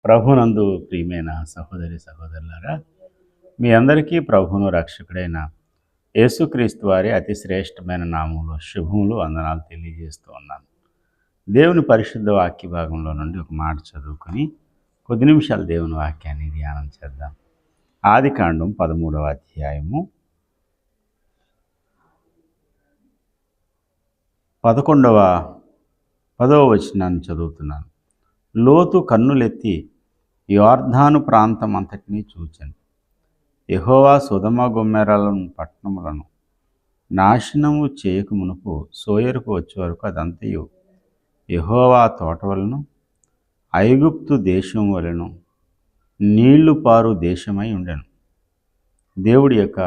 ప్రభునందు ప్రియమైన సహోదరి సహోదరులారా, మీ అందరికీ ప్రభువును రక్షకుడైన యేసుక్రీస్తు వారి అతి శ్రేష్టమైన నామంలో శుభములు వందనాలు తెలియజేస్తూ ఉన్నాను. దేవుని పరిశుద్ధ వాక్య భాగంలో నుండి ఒక మాట చదువుకొని కొద్ది నిమిషాలు దేవుని వాక్యాన్ని ధ్యానం చేద్దాం. ఆదికాండం 13వ అధ్యాయము 10వ వచనాన్ని చదువుతున్నాను. లోతు కన్నులెత్తి యొర్దాను ప్రాంతం అంతటినీ చూచెను. యెహోవా సొదొమ గొమొర్రాలను పట్టణములను నాశనము చేయక మునుపు సోయరుకు వచ్చే వరకు అదంతయు యెహోవా తోట వలెను ఐగుప్తు దేశం వలెను నీళ్లు పారు దేశమై ఉండెను. దేవుడి యొక్క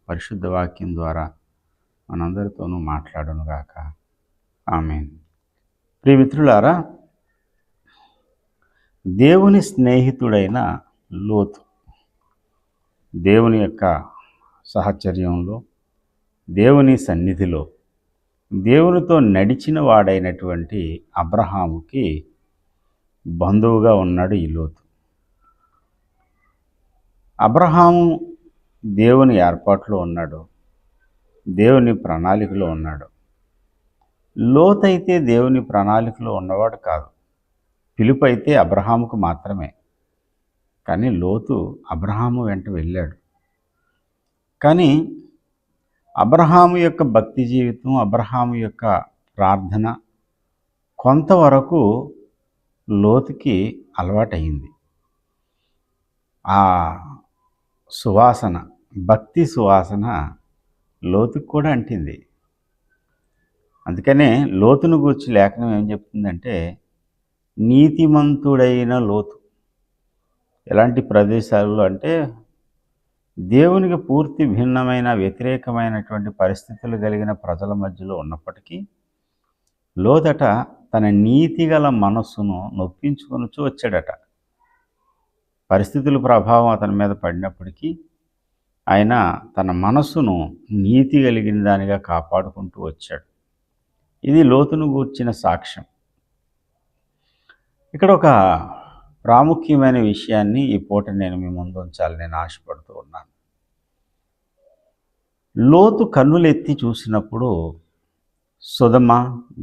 పరిశుద్ధ వాక్యం ద్వారా మనందరితోనూ మాట్లాడునుగాక. ఆమేన్. ప్రియమిత్రులారా, దేవుని స్నేహితుడైన లోతు దేవుని యొక్క సహచర్యంలో, దేవుని సన్నిధిలో దేవునితో నడిచిన వాడైనటువంటి అబ్రహాముకి బంధువుగా ఉన్నాడు ఈ లోతు. అబ్రహాము దేవుని ఏర్పాటులో ఉన్నాడు, దేవుని ప్రణాళికలో ఉన్నాడు. లోతు అయితే దేవుని ప్రణాళికలో ఉన్నవాడు కాదు. పిలుపు అయితే అబ్రహాముకు మాత్రమే. కానీ లోతు అబ్రహాము వెంట వెళ్ళాడు. కానీ అబ్రహాము యొక్క భక్తి జీవితం, అబ్రహాము యొక్క ప్రార్థన కొంతవరకు లోతుకి అలవాటయింది. ఆ సువాసన, భక్తి సువాసన లోతుకు కూడా అంటింది. అందుకనే లోతును గూర్చి లేఖనం ఏం చెప్తుందంటే, నీతిమంతుడైన లోతు. ఎలాంటి ప్రదేశాల్లో అంటే, దేవునికి పూర్తి భిన్నమైన వ్యతిరేకమైనటువంటి పరిస్థితులు కలిగిన ప్రజల మధ్యలో ఉన్నప్పటికీ లోతట తన నీతిగల మనస్సును నొప్పించుకొనుచూ వచ్చాడట. పరిస్థితుల ప్రభావం అతని మీద పడినప్పటికీ ఆయన తన మనస్సును నీతి కలిగిన దానిగా కాపాడుకుంటూ వచ్చాడు. ఇది లోతును గూర్చిన సాక్ష్యం. ఇక్కడ ఒక ప్రాముఖ్యమైన విషయాన్ని ఈ పూట నేను మీ ముందు ఉంచాలని నేను ఆశపడుతూ ఉన్నాను. లోతు కన్నులెత్తి చూసినప్పుడు సొదొమ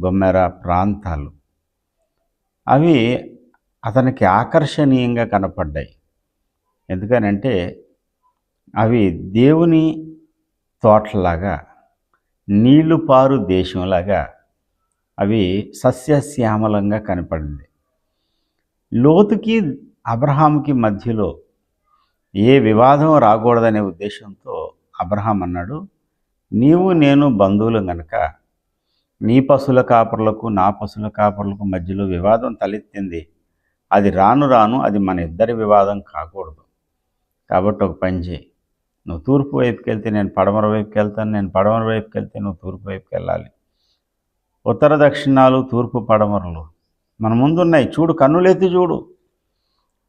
గొమొర్రా ప్రాంతాలు అవి అతనికి ఆకర్షణీయంగా కనపడ్డాయి. ఎందుకనంటే అవి దేవుని తోటలాగా, నీళ్లు పారు దేశంలాగా అవి సస్యశ్యామలంగా కనపడింది. లోతుకి అబ్రహాముకి మధ్యలో ఏ వివాదం రాకూడదనే ఉద్దేశంతో అబ్రహాం అన్నాడు, నీవు నేను బంధువులం గనక నీ పశువుల కాపరులకు నా పశువుల కాపరులకు మధ్యలో వివాదం తలెత్తింది. అది రాను రాను అది మన ఇద్దరి వివాదం కాకూడదు. కాబట్టి ఒక పని చేయి, నువ్వు తూర్పు వైపుకి వెళ్తే నేను పడమర వైపుకి వెళ్తాను, నేను పడమర వైపుకి వెళ్తే నువ్వు తూర్పు వైపుకి వెళ్ళాలి. ఉత్తర దక్షిణాలు, తూర్పు పడమరలు మన ముందున్నాయి. చూడు, కన్నులెత్తి చూడు.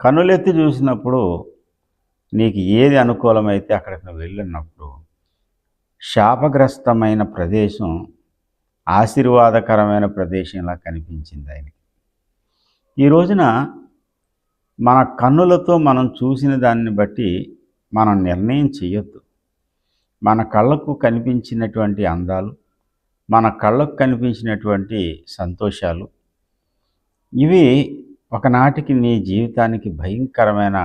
కన్నులెత్తి చూసినప్పుడు నీకు ఏది అనుకూలమైతే అక్కడికి నువ్వు వెళ్ళినప్పుడు శాపగ్రస్తమైన ప్రదేశం ఆశీర్వాదకరమైన ప్రదేశంలా కనిపించింది ఆయనకి. ఈ రోజున మన కన్నులతో మనం చూసిన దాన్ని బట్టి మనం నిర్ణయం చేయొద్దు. మన కళ్ళకు కనిపించినటువంటి అందాలు, మన కళ్ళకు కనిపించినటువంటి సంతోషాలు, ఇవి ఒకనాటికి నీ జీవితానికి భయంకరమైన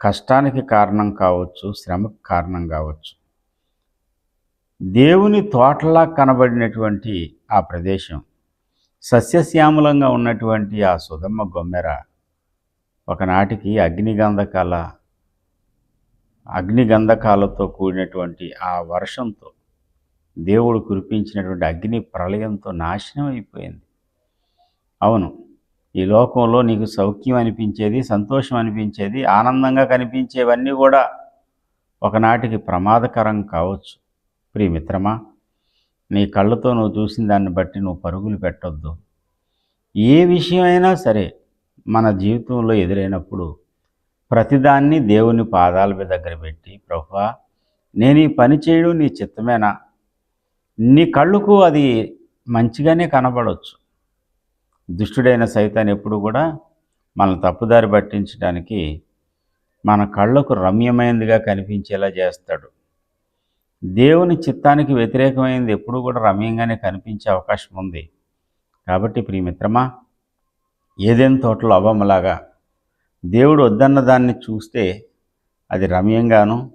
కష్టానికి కారణం కావచ్చు, శ్రమకు కారణం కావచ్చు. దేవుని తోటలా కనబడినటువంటి ఆ ప్రదేశం, సస్యశ్యామలంగా ఉన్నటువంటి ఆ సొదొమ గొమొర్రా ఒకనాటికి అగ్నిగంధకాలతో కూడినటువంటి ఆ వర్షంతో, దేవుడు కురిపించినటువంటి అగ్ని ప్రళయంతో నాశనం అయిపోయింది. అవును, ఈ లోకంలో నీకు సౌఖ్యం అనిపించేది, సంతోషం అనిపించేది, ఆనందంగా కనిపించేవన్నీ కూడా ఒకనాటికి ప్రమాదకరం కావచ్చు. ప్రియమిత్రమా, నీ కళ్ళతో నువ్వు చూసిన దాన్ని బట్టి నువ్వు పరుగులు పెట్టొద్దు. ఏ విషయమైనా సరే మన జీవితంలో ఎదురైనప్పుడు ప్రతిదాన్ని దేవుని పాదాల మీద దగ్గర పెట్టి, ప్రభువా, నేను ఈ పని చేయడం నీ చిత్తమేనా? నీ కళ్ళకు అది మంచిగానే కనబడవచ్చు. దుష్టుడైన సైతాన్ ఎప్పుడు కూడా మనల్ని తప్పుదారి పట్టించడానికి మన కళ్ళకు రమ్యమైనదిగా కనిపించేలా చేస్తాడు. దేవుని చిత్తానికి వ్యతిరేకమైనది ఎప్పుడూ కూడా రమ్యంగానే కనిపించే అవకాశం ఉంది. కాబట్టి ప్రియమిత్రమా, ఏదైనా తోటలో అవ్వమ్మలాగా దేవుడు వద్దన్న దాన్ని చూస్తే అది రమ్యంగాను,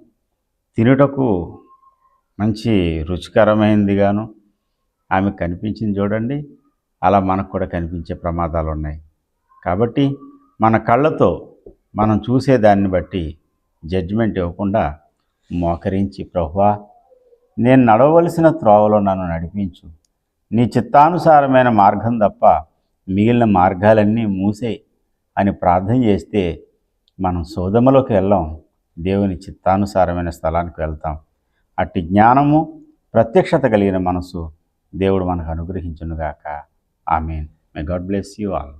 తినుటకు మంచి రుచికరమైనదిగాను ఆమె కనిపించింది చూడండి. అలా మనకు కూడా కనిపించే ప్రమాదాలు ఉన్నాయి. కాబట్టి మన కళ్ళతో మనం చూసేదాన్ని బట్టి జడ్జిమెంట్ ఇవ్వకుండా మోకరించి, ప్రభువా, నేను నడవవలసిన త్రోవలో నన్ను నడిపించు, నీ చిత్తానుసారమైన మార్గం తప్ప మిగిలిన మార్గాలన్నీ మూసేయి అని ప్రార్థన చేస్తే మనం సోదమలోకి వెళ్ళాం, దేవుని చిత్తానుసారమైన స్థలానికి వెళ్తాం. అట్టి జ్ఞానము, ప్రత్యక్షత కలిగిన మనసు దేవుడు మనకు అనుగ్రహించునుగాక. ఆమేన్. May God bless you all.